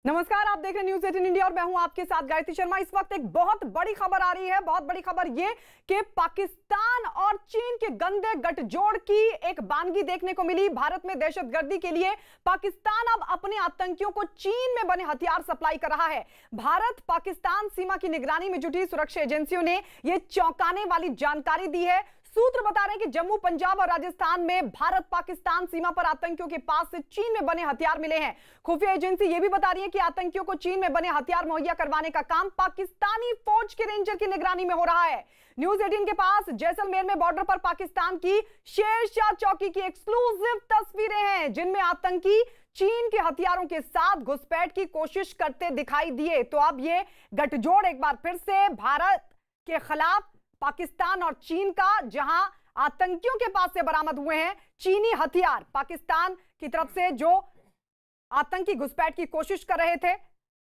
नमस्कार, आप देख रहे हैं न्यूज़ 18 इंडिया और मैं हूं आपके साथ गायत्री शर्मा। इस वक्त एक बहुत बड़ी खबर आ रही है। बहुत बड़ी खबर ये कि पाकिस्तान और चीन के गंदे गठजोड़ की एक बानगी देखने को मिली। भारत में दहशतगर्दी के लिए पाकिस्तान अब अपने आतंकियों को चीन में बने हथियार सप्लाई कर रहा है। भारत पाकिस्तान सीमा की निगरानी में जुटी सुरक्षा एजेंसियों ने यह चौंकाने वाली जानकारी दी है। सूत्र बता रहे हैं कि जम्मू, पंजाब और राजस्थान में भारत पाकिस्तान सीमा पर आतंकियों के पास से चीन में बने हथियार मिले हैं। खुफिया एजेंसी यह भी बता रही है कि आतंकियों को चीन में बने हथियार मुहैया करवाने का काम पाकिस्तानी फौज के रेंजर की निगरानी में हो रहा है। न्यूज़ 18 के पास जैसलमेर में बॉर्डर पर पाकिस्तान की शेरशाह चौकी की एक्सक्लूसिव तस्वीरें हैं, जिनमें आतंकी चीन के हथियारों के साथ घुसपैठ की कोशिश करते दिखाई दिए। तो अब ये गठजोड़ एक बार फिर से भारत के खिलाफ पाकिस्तान और चीन का, जहां आतंकियों के पास से बरामद हुए हैं चीनी हथियार। पाकिस्तान की तरफ से जो आतंकी घुसपैठ की कोशिश कर रहे थे,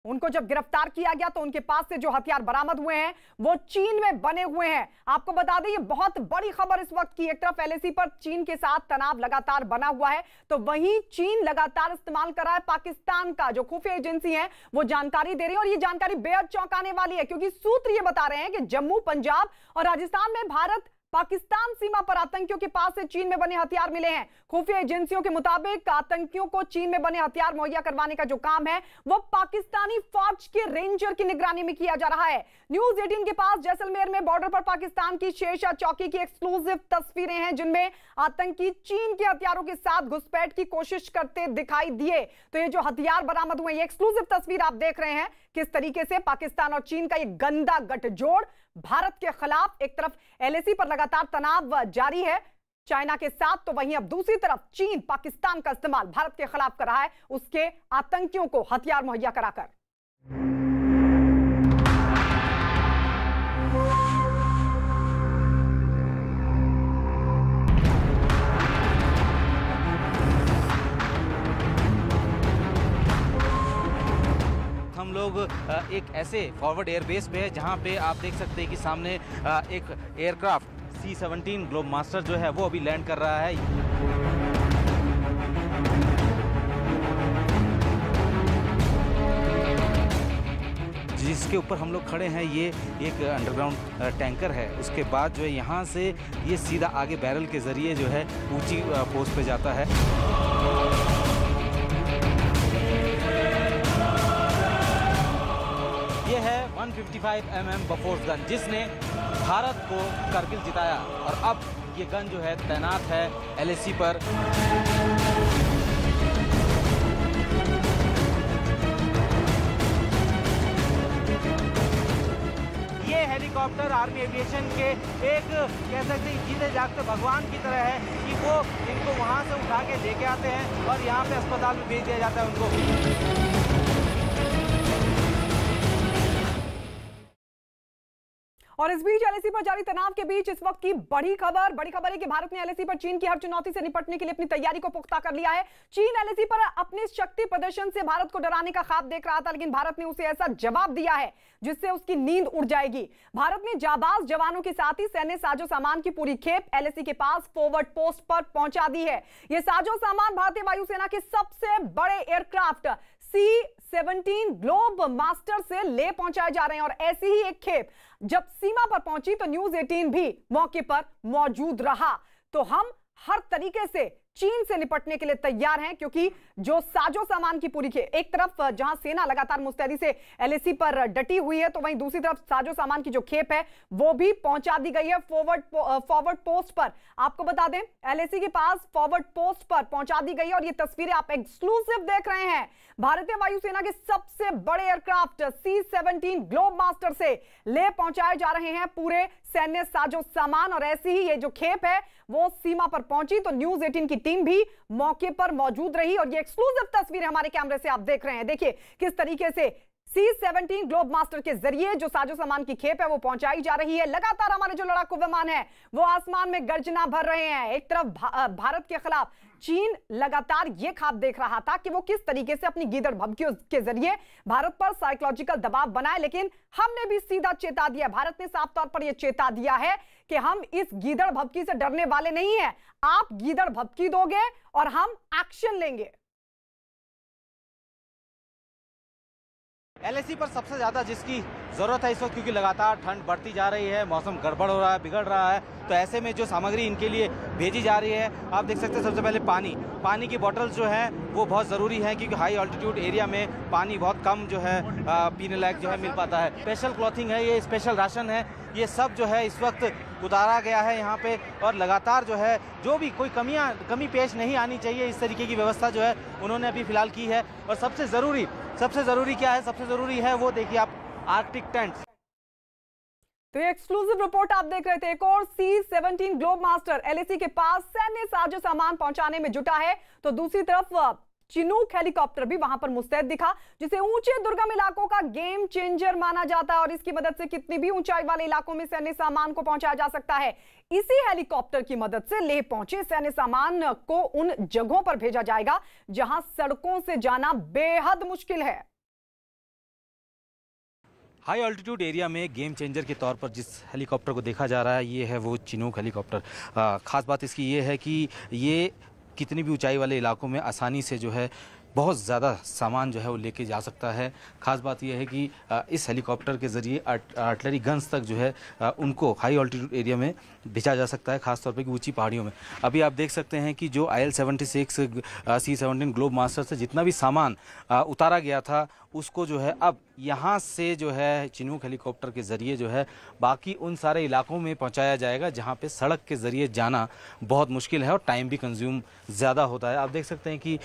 उनको जब गिरफ्तार किया गया तो उनके पास से जो हथियार बरामद हुए हैं वो चीन में बने हुए हैं। आपको बता दें, ये बहुत बड़ी खबर इस वक्त की। एक तरफ एलएसी पर चीन के साथ तनाव लगातार बना हुआ है, तो वहीं चीन लगातार इस्तेमाल कर रहा है पाकिस्तान का। जो खुफिया एजेंसी है वो जानकारी दे रही है और ये जानकारी बेहद चौंकाने वाली है, क्योंकि सूत्र ये बता रहे हैं कि जम्मू, पंजाब और राजस्थान में भारत पाकिस्तान सीमा पर आतंकियों के पास से चीन में बने हथियार मिले हैं। खुफिया एजेंसियों के मुताबिक आतंकियों को चीन में बने हथियार मुहैया करवाने का जो काम है वो पाकिस्तानी फौज के रेंजर की निगरानी में किया जा रहा है। न्यूज़ 18 के पास जैसलमेर में बॉर्डर पर पाकिस्तान की शेरशाह चौकी की एक्सक्लूसिव तस्वीरें हैं, जिनमें आतंकी चीन के हथियारों के साथ घुसपैठ की कोशिश करते दिखाई दिए। तो ये जो हथियार बरामद हुए, ये एक्सक्लूसिव तस्वीर आप देख रहे हैं किस तरीके से पाकिस्तान और चीन का ये गंदा गठजोड़ भारत के खिलाफ। एक तरफ एलएसी पर लगातार तनाव जारी है चाइना के साथ, तो वहीं अब दूसरी तरफ चीन पाकिस्तान का इस्तेमाल भारत के खिलाफ कर रहा है, उसके आतंकियों को हथियार मुहैया कराकर। हम लोग एक ऐसे फॉरवर्ड एयरबेस पे है जहां पे आप देख सकते हैं कि सामने एक एयरक्राफ्ट C-17 ग्लोब मास्टर जो है वो अभी लैंड कर रहा है। जिसके ऊपर हम लोग खड़े हैं ये एक अंडरग्राउंड टैंकर है। उसके बाद जो है यहाँ से ये सीधा आगे बैरल के ज़रिए जो है ऊंची पोस्ट पे जाता है। ये है 155 mm बफोर्स गन, जिसने भारत को कारगिल जिताया, और अब ये गन जो है तैनात है एलएसी पर। ये हेलीकॉप्टर आर्मी एविएशन के एक कह सकते हैं जीते जागते भगवान की तरह है कि वो इनको वहां से उठा के लेके आते हैं और यहाँ पे अस्पताल में भेज दिया जाता है उनको। और इस बीच एलएसी पर जारी तनाव के बीच इस वक्त की बड़ी खबर है कि भारत ने एलएसी पर चीन की हर चुनौती से निपटने के लिए अपनी तैयारी को पुख्ता कर लिया है। चीन एलएसी पर अपने शक्ति प्रदर्शन से भारत को डराने का ख्वाब देख रहा था, लेकिन भारत ने उसे ऐसा जवाब दिया है जिससे उसकी नींद उड़ जाएगी। भारत ने जाबाज जवानों के साथ ही सैन्य साजो सामान की पूरी खेप एलएसी के पास फॉरवर्ड पोस्ट पर पहुंचा दी है। यह साजो सामान भारतीय वायुसेना के सबसे बड़े एयरक्राफ्ट C-17 ग्लोब मास्टर से ले पहुंचाए जा रहे हैं। और ऐसी ही एक खेप जब सीमा पर पहुंची तो न्यूज़ 18 भी मौके पर मौजूद रहा। तो हम हर तरीके से चीन से निपटने के लिए तैयार हैं, क्योंकि जो साजो सामान की पूरी खेप, एक तरफ जहां सेना लगातार मुस्तैदी से एलएसी पर डटी हुई है, तो वहीं दूसरी तरफ साजो सामान की जो खेप है वो भी पहुंचा दी गई है फॉरवर्ड पोस्ट पर। आपको बता दें, एलएसी के पास फॉरवर्ड पोस्ट पर पहुंचा दी गई है। और ये तस्वीरें आप एक्सक्लूसिव देख रहे हैं। भारतीय वायुसेना के सबसे बड़े एयरक्राफ्ट C-17 ग्लोब मास्टर से ले पहुंचाए जा रहे हैं पूरे सैन्य साजो सामान। और ऐसी ही ये जो खेप है वो सीमा पर पहुंची तो न्यूज़ 18 की टीम भी मौके पर मौजूद रही। और ये एक्सक्लूसिव तस्वीर हमारे कैमरे से आप देख रहे हैं। देखिए किस तरीके से C-17 ग्लोब मास्टर के जरिए जो साजो सामान की खेप है वो पहुंचाई जा रही है। लगातार हमारे जो लड़ाकू विमान है वो आसमान में गर्जना भर रहे हैं। एक तरफ भारत के खिलाफ चीन लगातार ये ख्वाब देख रहा था कि वो किस तरीके से अपनी गीदड़ भभकियों के जरिए भारत पर साइकोलॉजिकल दबाव बनाए, लेकिन हमने भी सीधा चेता दिया। भारत ने साफ तौर पर यह चेता दिया है कि हम इस गीदड़ भभकी से डरने वाले नहीं हैं। आप गीदड़ भभकी दोगे और हम एक्शन लेंगे। एलएसी पर सबसे ज़्यादा जिसकी ज़रूरत है इस वक्त, क्योंकि लगातार ठंड बढ़ती जा रही है, मौसम गड़बड़ हो रहा है, बिगड़ रहा है, तो ऐसे में जो सामग्री इनके लिए भेजी जा रही है, आप देख सकते हैं सबसे पहले पानी की बोतल्स जो हैं वो बहुत ज़रूरी है, क्योंकि हाई ऑल्टीट्यूड एरिया में पानी बहुत कम जो है पीने लायक जो है मिल पाता है। स्पेशल क्लॉथिंग है, ये स्पेशल राशन है, ये सब जो है इस वक्त उतारा गया है यहाँ पे, और लगातार जो है जो भी कोई कमी पेश नहीं आनी चाहिए, इस तरीके की व्यवस्था जो है उन्होंने अभी फिलहाल की है। और सबसे ज़रूरी क्या है? सबसे ज़रूरी है वो देखिए आप, आर्कटिक टेंट्स। तो ये एक्सक्लूसिव रिपोर्ट आप देख रहे थे। एक और C-17 ग्लोबमास्टर एलएसी के पास सैन्य साजो सामान पहुंचाने में जुटा है, तो दूसरी तरफ चिनूक हेलीकॉप्टर भी वहां पर मुस्तैद दिखा, जिसे ऊंचे दुर्गम इलाकों का गेम चेंजर माना जाता है, और इसकी मदद से कितनी भी ऊंचाई वाले इलाकों में सैन्य सामान को पहुंचाया जा सकता है। इसी हेलीकॉप्टर की मदद से लेह पहुंचे सैन्य सामान को उन जगहों पर भेजा जाएगा जहां सड़कों से जाना बेहद मुश्किल है। हाई ऑल्टीट्यूड एरिया में गेम चेंजर के तौर पर जिस हेलीकॉप्टर को देखा जा रहा है, ये है वो चिनूक हेलीकॉप्टर। ख़ास बात इसकी ये है कि ये कितनी भी ऊंचाई वाले इलाकों में आसानी से जो है बहुत ज़्यादा सामान जो है वो लेके जा सकता है। ख़ास बात यह है कि इस हेलीकॉप्टर के ज़रिए आर्टिलरी गन्स तक जो है उनको हाई ऑल्टीट्यूड एरिया में भेजा जा सकता है, ख़ास तौर पे कि ऊंची पहाड़ियों में। अभी आप देख सकते हैं कि जो IL-76 C-17 ग्लोबमास्टर से जितना भी सामान उतारा गया था, उसको जो है अब यहाँ से जो है चिनूक हेलीकॉप्टर के ज़रिए जो है बाकी उन सारे इलाकों में पहुँचाया जाएगा जहाँ पे सड़क के ज़रिए जाना बहुत मुश्किल है और टाइम भी कंज्यूम ज़्यादा होता है। आप देख सकते हैं कि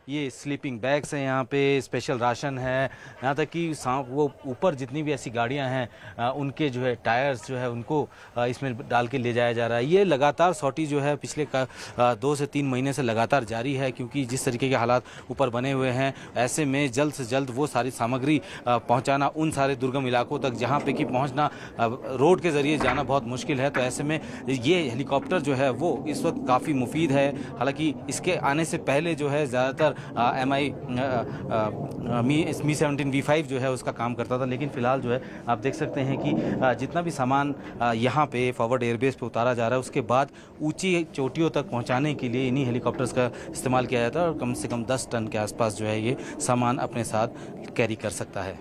ये स्लीपिंग बैग्स हैं, यहाँ पे स्पेशल राशन है, यहाँ तक कि वो ऊपर जितनी भी ऐसी गाड़ियाँ हैं उनके जो है टायर्स जो है उनको इसमें डाल के ले जाया जा रहा है। ये लगातार सॉर्टी जो है पिछले 2 से 3 महीने से लगातार जारी है, क्योंकि जिस तरीके के हालात ऊपर बने हुए हैं, ऐसे में जल्द से जल्द वो सारी सामग्री पहुँचाना उन सारे दुर्गम इलाकों तक जहाँ पे कि पहुँचना रोड के ज़रिए जाना बहुत मुश्किल है। तो ऐसे में ये हेलीकॉप्टर जो है वो इस वक्त काफ़ी मुफीद है। हालाँकि इसके आने से पहले जो है ज़्यादातर Mi-17 V5 जो है उसका काम करता था, लेकिन फिलहाल जो है आप देख सकते हैं कि जितना भी सामान यहाँ पे फॉरवर्ड एयरबेस पे उतारा जा रहा है, उसके बाद ऊंची चोटियों तक पहुँचाने के लिए इन्हीं हेलीकॉप्टर्स का इस्तेमाल किया जाता है, और कम से कम 10 टन के आसपास जो है ये सामान अपने साथ कैरी कर सकता है।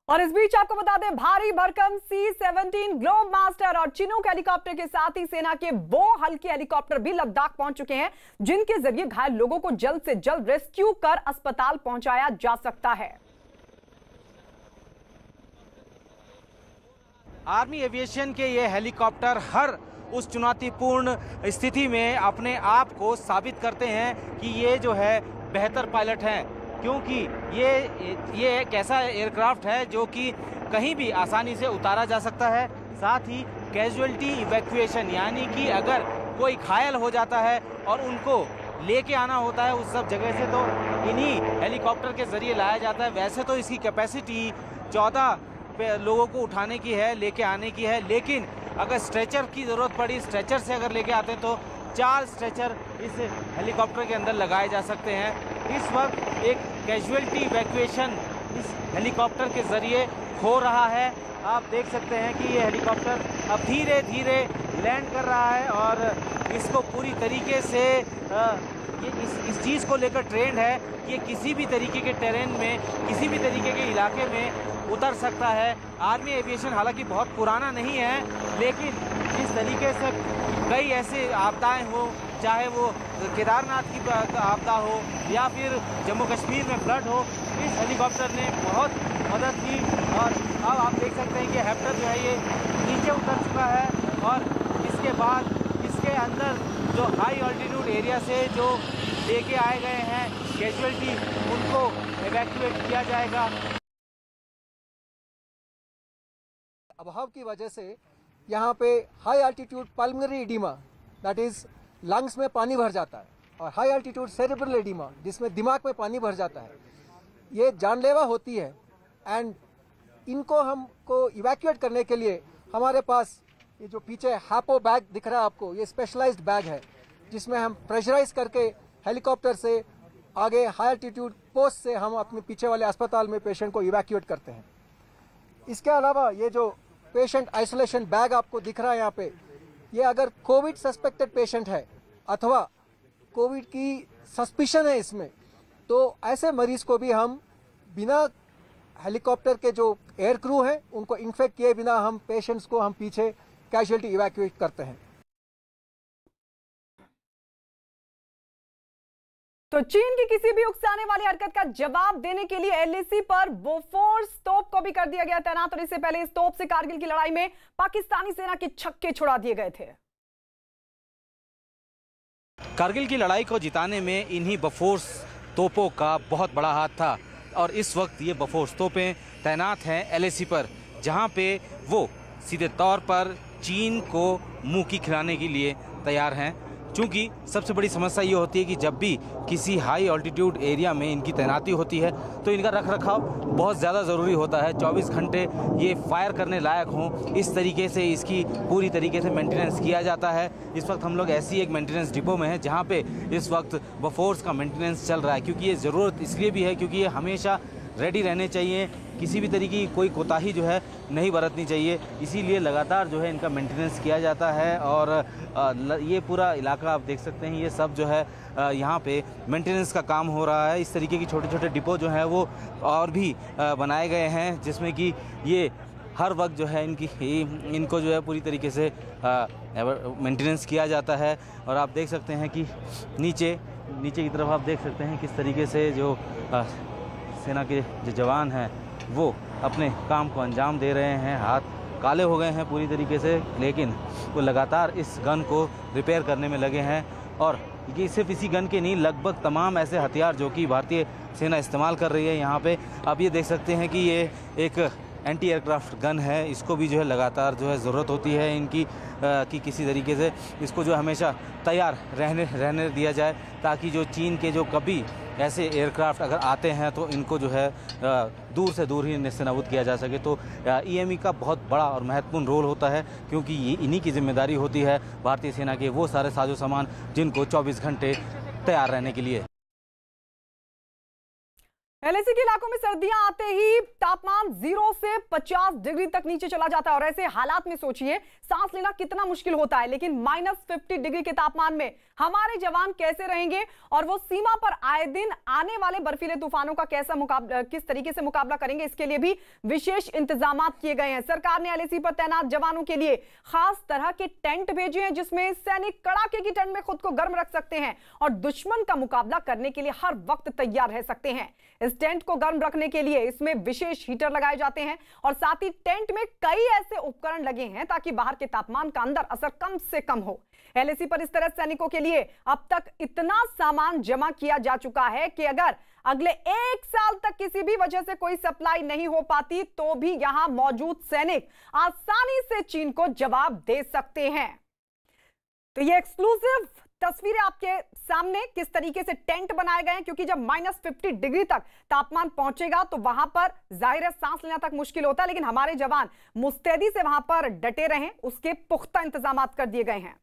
और इस बीच आपको बता दें, भारी भरकम C-17 ग्लोबमास्टर और चिनूक हेलीकॉप्टर के साथ ही सेना के वो हल्के हेलीकॉप्टर भी लद्दाख पहुंच चुके हैं, जिनके जरिए घायल लोगों को जल्द से जल्द रेस्क्यू कर अस्पताल पहुंचाया जा सकता है। आर्मी एविएशन के ये हेलीकॉप्टर हर उस चुनौतीपूर्ण स्थिति में अपने आप को साबित करते हैं कि ये जो है बेहतर पायलट हैं, क्योंकि ये एक ऐसा एयरक्राफ्ट है जो कि कहीं भी आसानी से उतारा जा सकता है। साथ ही कैजुअल्टी इवैक्यूएशन, यानी कि अगर कोई घायल हो जाता है और उनको लेके आना होता है उस सब जगह से, तो इन्हीं हेलीकॉप्टर के ज़रिए लाया जाता है। वैसे तो इसकी कैपेसिटी 14 लोगों को उठाने की है, लेके आने की है, लेकिन अगर स्ट्रेचर की ज़रूरत पड़ी, स्ट्रेचर से अगर लेके आते हैं तो 4 स्ट्रेचर इस हेलीकॉप्टर के अंदर लगाए जा सकते हैं। इस वक्त एक कैजुअल्टी इवैक्यूएशन इस हेलीकॉप्टर के ज़रिए हो रहा है। आप देख सकते हैं कि ये हेलीकॉप्टर अब धीरे धीरे लैंड कर रहा है, और इसको पूरी तरीके से ये इस चीज़ को लेकर ट्रेंड है कि ये किसी भी तरीके के टेरेन में, किसी भी तरीके के इलाके में उतर सकता है। आर्मी एविएशन हालांकि बहुत पुराना नहीं है, लेकिन जिस तरीके से कई ऐसे आपदाएं हो, चाहे वो केदारनाथ की आपदा हो या फिर जम्मू कश्मीर में फ्लड हो, इस हेलीकॉप्टर ने बहुत मदद की। और अब आप देख सकते हैं कि हेलीकॉप्टर जो है ये नीचे उतर चुका है, और इसके बाद इसके अंदर जो हाई ऑल्टीट्यूड एरिया से जो लेके आए गए हैं कैजुअल्टी, उनको इवैक्यूएट किया जाएगा। अभाव की वजह से यहाँ पे high altitude pulmonary oedema, that is lungs में पानी भर जाता है, और हाई अल्टीट्यूड सेरेब्रल एडिमा, जिसमें दिमाग में पानी भर जाता है, ये जानलेवा होती है। एंड इनको हमको इवैक्यूएट करने के लिए हमारे पास ये जो पीछे हैपो बैग दिख रहा है आपको, ये स्पेशलाइज्ड बैग है, जिसमें हम प्रेशराइज करके हेलीकॉप्टर से आगे हाई अल्टीट्यूड पोस्ट से हम अपने पीछे वाले अस्पताल में पेशेंट को इवैक्यूएट करते हैं। इसके अलावा ये जो पेशेंट आइसोलेशन बैग आपको दिख रहा है यहाँ पे, ये अगर कोविड सस्पेक्टेड पेशेंट है अथवा कोविड की सस्पिशन है इसमें, तो ऐसे मरीज को भी हम बिना हेलीकॉप्टर के जो एयर क्रू हैं उनको इन्फेक्ट किए बिना हम पेशेंट्स को हम पीछे कैजुअलिटी इवैक्यूएट करते हैं। तो चीन की किसी भी उकसाने वाली हरकत का जवाब देने के लिए एलएसी पर बोफोर्स तोप को भी कर दिया गया तैनात, और इससे पहले इस तोप से कारगिल की लड़ाई में पाकिस्तानी सेना के छक्के छुड़ा दिए गए थे। कारगिल की लड़ाई को जिताने में इन्हीं बोफोर्स तोपों का बहुत बड़ा हाथ था, और इस वक्त ये बोफोर्स तोपें तैनात हैं एलएसी पर, जहां पे वो सीधे तौर पर चीन को मुंह की खिलाने के लिए तैयार हैं। क्योंकि सबसे बड़ी समस्या ये होती है कि जब भी किसी हाई ऑल्टीट्यूड एरिया में इनकी तैनाती होती है तो इनका रख रखाव बहुत ज़्यादा ज़रूरी होता है। 24 घंटे ये फायर करने लायक हों, इस तरीके से इसकी पूरी तरीके से मेंटेनेंस किया जाता है। इस वक्त हम लोग ऐसी एक मेंटेनेंस डिपो में हैं जहाँ पे इस वक्त बोफोर्स का मेंटेनेंस चल रहा है, क्योंकि ये ज़रूरत इसलिए भी है क्योंकि ये हमेशा रेडी रहने चाहिए, किसी भी तरीके की कोई कोताही जो है नहीं बरतनी चाहिए, इसीलिए लगातार जो है इनका मेंटेनेंस किया जाता है। और ये पूरा इलाका आप देख सकते हैं, ये सब जो है यहाँ पे मेंटेनेंस का काम हो रहा है। इस तरीके की छोटे छोटे डिपो जो हैं वो और भी बनाए गए हैं, जिसमें कि ये हर वक्त जो है इनको जो है पूरी तरीके से मेंटेनेंस किया जाता है। और आप देख सकते हैं कि नीचे की तरफ आप देख सकते हैं किस तरीके से जो सेना के जो जवान हैं वो अपने काम को अंजाम दे रहे हैं। हाथ काले हो गए हैं पूरी तरीके से, लेकिन वो लगातार इस गन को रिपेयर करने में लगे हैं। और ये सिर्फ इसी गन के नहीं, लगभग तमाम ऐसे हथियार जो कि भारतीय सेना इस्तेमाल कर रही है यहाँ पे, आप ये देख सकते हैं कि ये एक एंटी एयरक्राफ्ट गन है। इसको भी जो है लगातार जो है ज़रूरत होती है इनकी कि किसी तरीके से इसको जो हमेशा तैयार रहने दिया जाए, ताकि जो चीन के जो कभी ऐसे एयरक्राफ्ट अगर आते हैं तो इनको जो है दूर से दूर ही नेस्तनाबूद किया जा सके। तो ईएमई का बहुत बड़ा और महत्वपूर्ण रोल होता है, क्योंकि ये इन्हीं की जिम्मेदारी होती है भारतीय सेना के वो सारे साजो सामान जिनको 24 घंटे तैयार रहने के लिए। एलएसी के इलाकों में सर्दियां आते ही तापमान 0 से 50 डिग्री तक नीचे चला जाता है, और ऐसे हालात में सोचिए सांस लेना कितना मुश्किल होता है। लेकिन -50 डिग्री के तापमान में हमारे जवान कैसे रहेंगे, और वो सीमा पर आए दिन आने वाले बर्फीले तूफानों का किस तरीके से मुकाबला करेंगे, इसके लिए भी विशेष इंतजाम किए गए हैं। सरकार ने एलएसी पर तैनात जवानों के लिए खास तरह के टेंट भेजे हैं, जिसमें सैनिक कड़ाके की ठंड में खुद को गर्म रख सकते हैं और दुश्मन का मुकाबला करने के लिए हर वक्त तैयार रह सकते हैं। इस टेंट को गर्म रखने के लिए इसमें विशेष हीटर लगाए जाते हैं, और साथ ही टेंट में कई ऐसे उपकरण लगे हैं ताकि बाहर के तापमान का अंदर असर कम से कम हो। एलएसी पर इस तरह सैनिकों के लिए अब तक इतना सामान जमा किया जा चुका है कि अगर अगले 1 साल तक किसी भी वजह से कोई सप्लाई नहीं हो पाती तो भी यहां मौजूद सैनिक आसानी से चीन को जवाब दे सकते हैं। तो ये एक्सक्लूसिव तस्वीरें आपके सामने किस तरीके से टेंट बनाए गए हैं, क्योंकि जब -50 डिग्री तक तापमान पहुंचेगा तो वहां पर जाहिर है सांस लेना तक मुश्किल होता है, लेकिन हमारे जवान मुस्तैदी से वहां पर डटे रहें, उसके पुख्ता इंतजाम कर दिए गए हैं।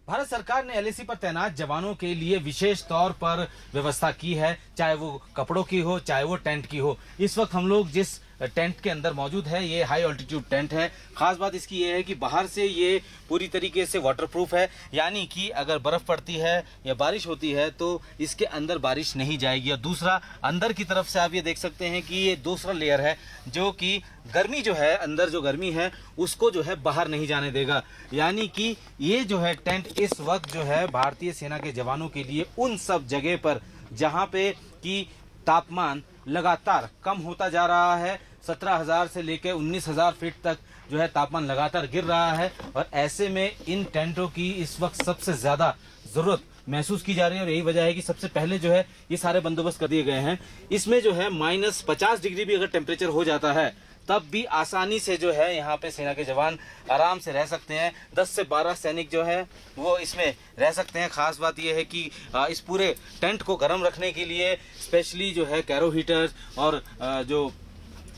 भारत सरकार ने एलएसी पर तैनात जवानों के लिए विशेष तौर पर व्यवस्था की है, चाहे वो कपड़ों की हो चाहे वो टेंट की हो। इस वक्त हम लोग जिस टेंट के अंदर मौजूद है ये हाई ऑल्टीट्यूड टेंट है। खास बात इसकी ये है कि बाहर से ये पूरी तरीके से वाटरप्रूफ है, यानी कि अगर बर्फ पड़ती है या बारिश होती है तो इसके अंदर बारिश नहीं जाएगी। और दूसरा, अंदर की तरफ से आप ये देख सकते हैं कि ये दूसरा लेयर है जो कि गर्मी जो है, अंदर जो गर्मी है उसको जो है बाहर नहीं जाने देगा। यानी कि ये जो है टेंट इस वक्त जो है भारतीय सेना के जवानों के लिए उन सब जगह पर जहाँ पे कि तापमान लगातार कम होता जा रहा है, 17,000 से लेकर 19,000 फीट तक जो है तापमान लगातार गिर रहा है, और ऐसे में इन टेंटों की इस वक्त सबसे ज्यादा जरूरत महसूस की जा रही है। और यही वजह है कि सबसे पहले जो है ये सारे बंदोबस्त कर दिए गए हैं। इसमें जो है -50 डिग्री भी अगर टेम्परेचर हो जाता है तब भी आसानी से जो है यहाँ पे सेना के जवान आराम से रह सकते हैं। 10 से 12 सैनिक जो है वो इसमें रह सकते हैं। खास बात यह है कि इस पूरे टेंट को गर्म रखने के लिए स्पेशली जो है कैरो हीटर्स और जो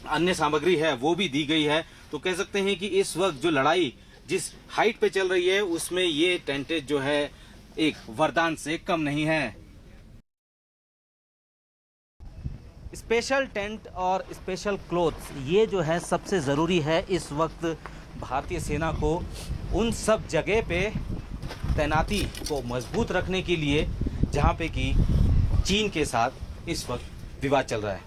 अन्य सामग्री है वो भी दी गई है। तो कह सकते हैं कि इस वक्त जो लड़ाई जिस हाइट पे चल रही है उसमें ये टेंटेज जो है एक वरदान से कम नहीं है। स्पेशल टेंट और स्पेशल क्लोथ्स ये जो है सबसे ज़रूरी है इस वक्त भारतीय सेना को उन सब जगह पे तैनाती को मजबूत रखने के लिए, जहां पे कि चीन के साथ इस वक्त विवाद चल रहा है।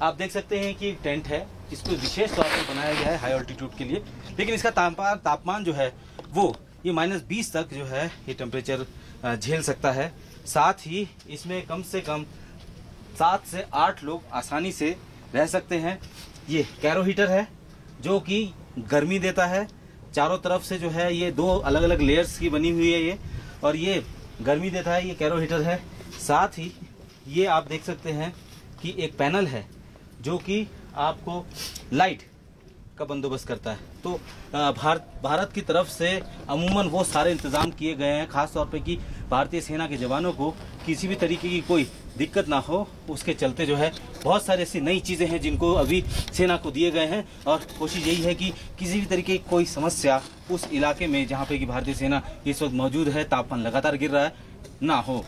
आप देख सकते हैं कि टेंट है, इसको विशेष तौर पर बनाया गया है हाई ऑल्टीट्यूड के लिए, लेकिन इसका तापमान जो है वो ये -20 तक जो है ये टेम्परेचर झेल सकता है। साथ ही इसमें कम से कम 7 से 8 लोग आसानी से रह सकते हैं। ये कैरो हीटर है जो कि गर्मी देता है। चारों तरफ से जो है ये 2 अलग अलग लेयर्स की बनी हुई है ये, और ये गर्मी देता है। ये कैरो हीटर है। साथ ही ये आप देख सकते हैं कि एक पैनल है जो कि आपको लाइट का बंदोबस्त करता है। तो भारत की तरफ से अमूमन वो सारे इंतजाम किए गए हैं, खास तौर पे कि भारतीय सेना के जवानों को किसी भी तरीके की कोई दिक्कत ना हो, उसके चलते जो है बहुत सारी ऐसी नई चीजें हैं जिनको अभी सेना को दिए गए हैं, और कोशिश यही है कि किसी भी तरीके की कोई समस्या उस इलाके में जहाँ पे कि भारतीय सेना इस वक्त मौजूद है, तापमान लगातार गिर रहा है, ना हो।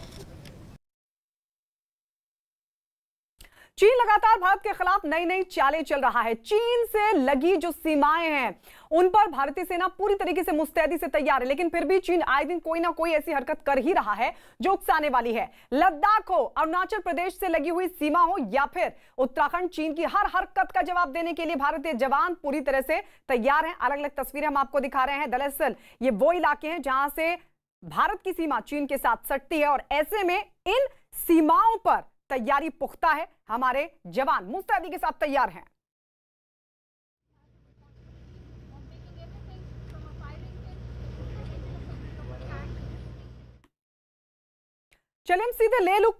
चीन लगातार भारत के खिलाफ नई नई चालें चल रहा है। चीन से लगी जो सीमाएं हैं उन पर भारतीय सेना पूरी तरीके से मुस्तैदी से तैयार है, लेकिन फिर भी चीन आए दिन कोई ना कोई ऐसी हरकत कर ही रहा है जो उकसाने वाली है। लद्दाख हो, अरुणाचल प्रदेश से लगी हुई सीमा हो या फिर उत्तराखंड, चीन की हर हरकत का जवाब देने के लिए भारतीय जवान पूरी तरह से तैयार हैं। अलग अलग तस्वीरें हम आपको दिखा रहे हैं। दरअसल ये वो इलाके हैं जहां से भारत की सीमा चीन के साथ सटती है, और ऐसे में इन सीमाओं पर तैयारी पुख्ता है। हमारे जवान मुस्तैदी के साथ तैयार हैं। चलिए हम सीधे रुख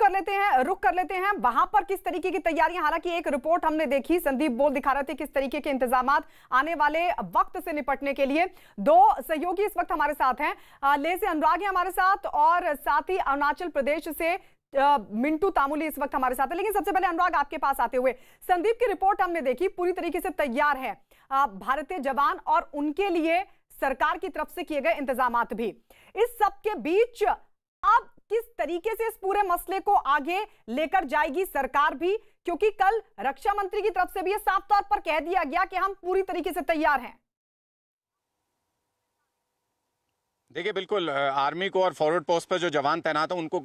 कर लेते हैं वहां पर किस तरीके की तैयारियां। हालांकि एक रिपोर्ट हमने देखी, संदीप बोल दिखा रहे थे किस तरीके के इंतजामात आने वाले वक्त से निपटने के लिए। 2 सहयोगी इस वक्त हमारे साथ हैं। लेह से अनुराग है हमारे साथ, और साथ ही अरुणाचल प्रदेश से मिंटू तामुली इस वक्त हमारे साथ है। लेकिन सबसे पहले अनुराग, आपके पास आते हुए, संदीप की रिपोर्ट हमने देखी, पूरी तरीके से तैयार है भारतीय जवान और उनके लिए सरकार की तरफ से किए गए इंतजामात भी। इस सब के बीच अब किस तरीके से इस पूरे मसले को आगे लेकर जाएगी सरकार भी, क्योंकि कल रक्षा मंत्री की तरफ से भी यह साफ तौर पर कह दिया गया कि हम पूरी तरीके से तैयार हैं। देखिए, बिल्कुल आर्मी को और फॉरवर्ड पोस्ट पर जो जवान तैनात हैं उनको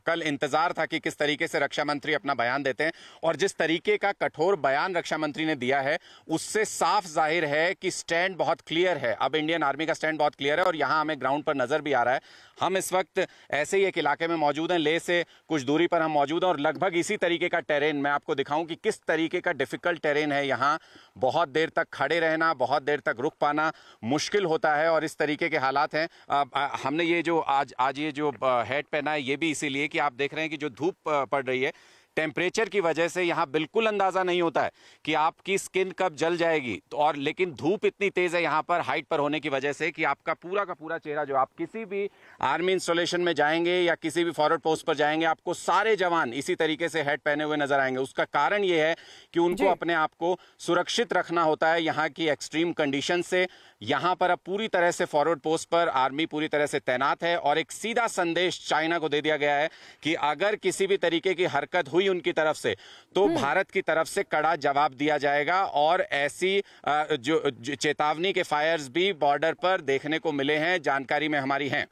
कल इंतजार था कि किस तरीके से रक्षा मंत्री अपना बयान देते हैं, और जिस तरीके का कठोर बयान रक्षा मंत्री ने दिया है उससे साफ जाहिर है कि स्टैंड बहुत क्लियर है। अब इंडियन आर्मी का स्टैंड बहुत क्लियर है, और यहां हमें ग्राउंड पर नजर भी आ रहा है। हम इस वक्त ऐसे ही एक इलाके में मौजूद हैं, लेह से कुछ दूरी पर हम मौजूद हैं, और लगभग इसी तरीके का टेरेन मैं आपको दिखाऊं कि किस तरीके का डिफिकल्ट टेरेन है। यहाँ बहुत देर तक खड़े रहना, बहुत देर तक रुक पाना मुश्किल होता है, और इस तरीके के हालात हैं। हमने ये जो आज ये जो हेड पहना है ये भी इसीलिए कि आप देख रहे हैं कि जो धूप पड़ रही है, टेम्परेचर की वजह से यहाँ बिल्कुल अंदाजा नहीं होता है कि आपकी स्किन कब जल जाएगी। तो और लेकिन धूप इतनी तेज है यहाँ पर हाइट पर होने की वजह से कि आपका पूरा का पूरा चेहरा, जो आप किसी भी आर्मी इंस्टॉलेशन में जाएंगे या किसी भी फॉरवर्ड पोस्ट पर जाएंगे, आपको सारे जवान इसी तरीके से हेड पहने हुए नजर आएंगे। उसका कारण ये है कि उनको अपने आप को सुरक्षित रखना होता है यहाँ की एक्सट्रीम कंडीशन से। यहाँ पर अब पूरी तरह से फॉरवर्ड पोस्ट पर आर्मी पूरी तरह से तैनात है, और एक सीधा संदेश चाइना को दे दिया गया है कि अगर किसी भी तरीके की हरकत हुई उनकी तरफ से तो भारत की तरफ से कड़ा जवाब दिया जाएगा। और ऐसी जो चेतावनी के फायर्स भी बॉर्डर पर देखने को मिले हैं, जानकारी में हमारी हैं।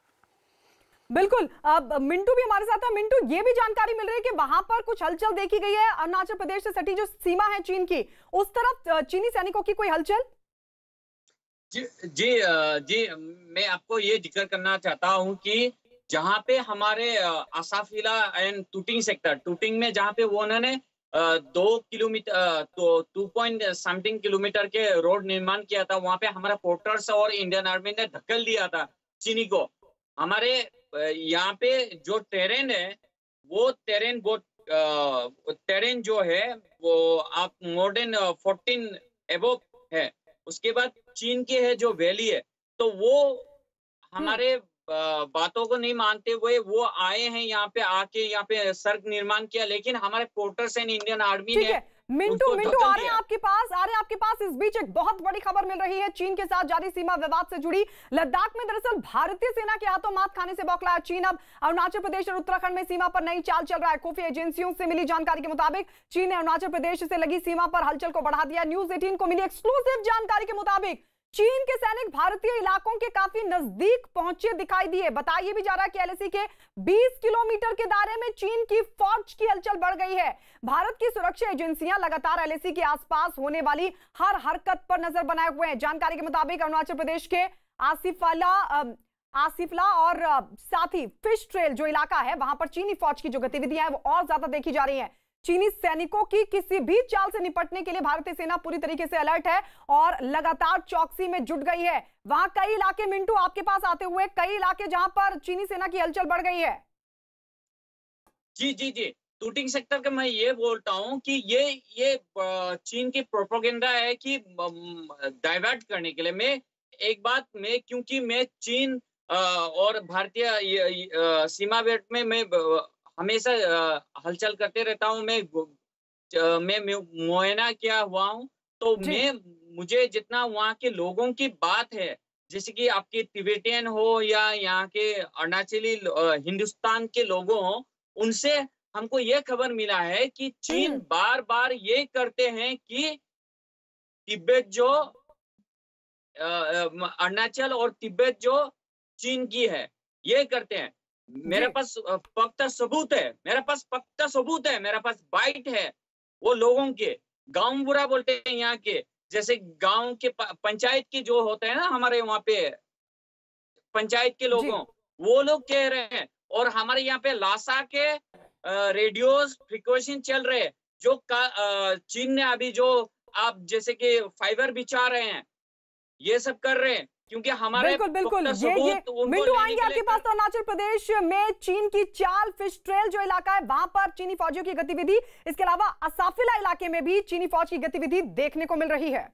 बिल्कुल। अब मिंटू भी हमारे साथ है। मिंटू, ये भी जानकारी मिल रही है कि वहां पर कुछ हलचल देखी गई है। अरुणाचल प्रदेश से सटी जो सीमा है चीन की, उस तरफ चीनी सैनिकों की कोई हलचल? जी, मैं आपको ये जिक्र करना चाहता हूं कि जहां पे हमारे आसाफिला एंड टूटिंग सेक्टर, टूटिंग में जहां पे वो उन्होंने 2 किलोमीटर तो 2.something किलोमीटर के रोड निर्माण किया था, वहां पे हमारा पोर्टर्स और इंडियन आर्मी ने धक्कल दिया था चीनी को। हमारे यहाँ पे जो टेरेन है वो टेरेन जो है वो आप मोर देन 14 एबोव है। उसके बाद चीन के है जो वैली है, तो वो हमारे बातों को नहीं मानते हुए वो आए हैं यहाँ पे, आके यहाँ पे सड़क निर्माण किया, लेकिन हमारे पोर्टर्स एंड इंडियन आर्मी ने मिंटू आ रहे हैं आपके पास। इस बीच एक बहुत बड़ी खबर मिल रही है चीन के साथ जारी सीमा विवाद से जुड़ी। लद्दाख में दरअसल भारतीय सेना के हाथों मात खाने से बौखलाया चीन। अब अरुणाचल प्रदेश और उत्तराखंड में सीमा पर नई चाल चल रहा है। खुफिया एजेंसियों से मिली जानकारी के मुताबिक चीन ने अरुणाचल प्रदेश से लगी सीमा पर हलचल को बढ़ा दिया। न्यूज़ 18 को मिली एक्सक्लूसिव जानकारी के मुताबिक चीन के सैनिक भारतीय इलाकों के काफी नजदीक पहुंचे दिखाई दिए। बताया भी जा रहा है कि एलएसी के 20 किलोमीटर के दायरे में चीन की फौज की हलचल बढ़ गई है। भारत की सुरक्षा एजेंसियां लगातार एलएसी के आसपास होने वाली हर हरकत पर नजर बनाए हुए हैं। जानकारी के मुताबिक अरुणाचल प्रदेश के आसिफला और साथ ही फिश ट्रेल जो इलाका है, वहां पर चीनी फौज की जो गतिविधियां हैं वो और ज्यादा देखी जा रही हैं। चीनी सैनिकों की किसी भी चाल से निपटने के लिए भारतीय सेना पूरी तरीके से अलर्ट है और लगातार चौकसी में जुट गई है। वहां कई इलाके, मिंटू आपके पास आते हुए, कई इलाके जहां पर चीनी सेना की हलचल बढ़ गई है। जी टूटिंग सेक्टर का मैं ये बोलता हूँ कि ये चीन की प्रोपेगेंडा है कि डाइवर्ट करने के लिए। मैं एक बात में, क्योंकि मैं चीन और भारतीय सीमा बेल्ट में मैं हमेशा हलचल करते रहता हूँ। मैं मुआयना किया हुआ हूँ, तो मुझे जितना वहाँ के लोगों की बात है, जैसे कि आपके तिबेटियन हो या यहाँ के अरुणाचली हिंदुस्तान के लोगों हो, उनसे हमको ये खबर मिला है कि चीन बार बार ये करते हैं कि तिब्बत जो अरुणाचल और तिब्बत जो चीन की है, ये करते हैं। मेरे पास पक्का सबूत है, मेरे पास बाइट है वो लोगों के। गांव बुरा बोलते हैं यहाँ के, जैसे गांव के पंचायत के जो होते हैं ना हमारे वहाँ पे पंचायत के लोगों, वो लोग कह रहे हैं। और हमारे यहाँ पे लासा के रेडियोस फ्रीक्वेंसी चल रहे हैं, जो चीन ने अभी जो आप जैसे कि फाइबर बिछा रहे हैं, ये सब कर रहे हैं, क्योंकि हमारे बिल्कुल ये मिंटू आएंगे आपके पास। तो अरुणाचल प्रदेश में चीन की चाल, फिश ट्रेल जो इलाका है, वहां पर चीनी फौजियों की गतिविधि, इसके अलावा असाफिला इलाके में भी चीनी फौज की गतिविधि देखने को मिल रही है।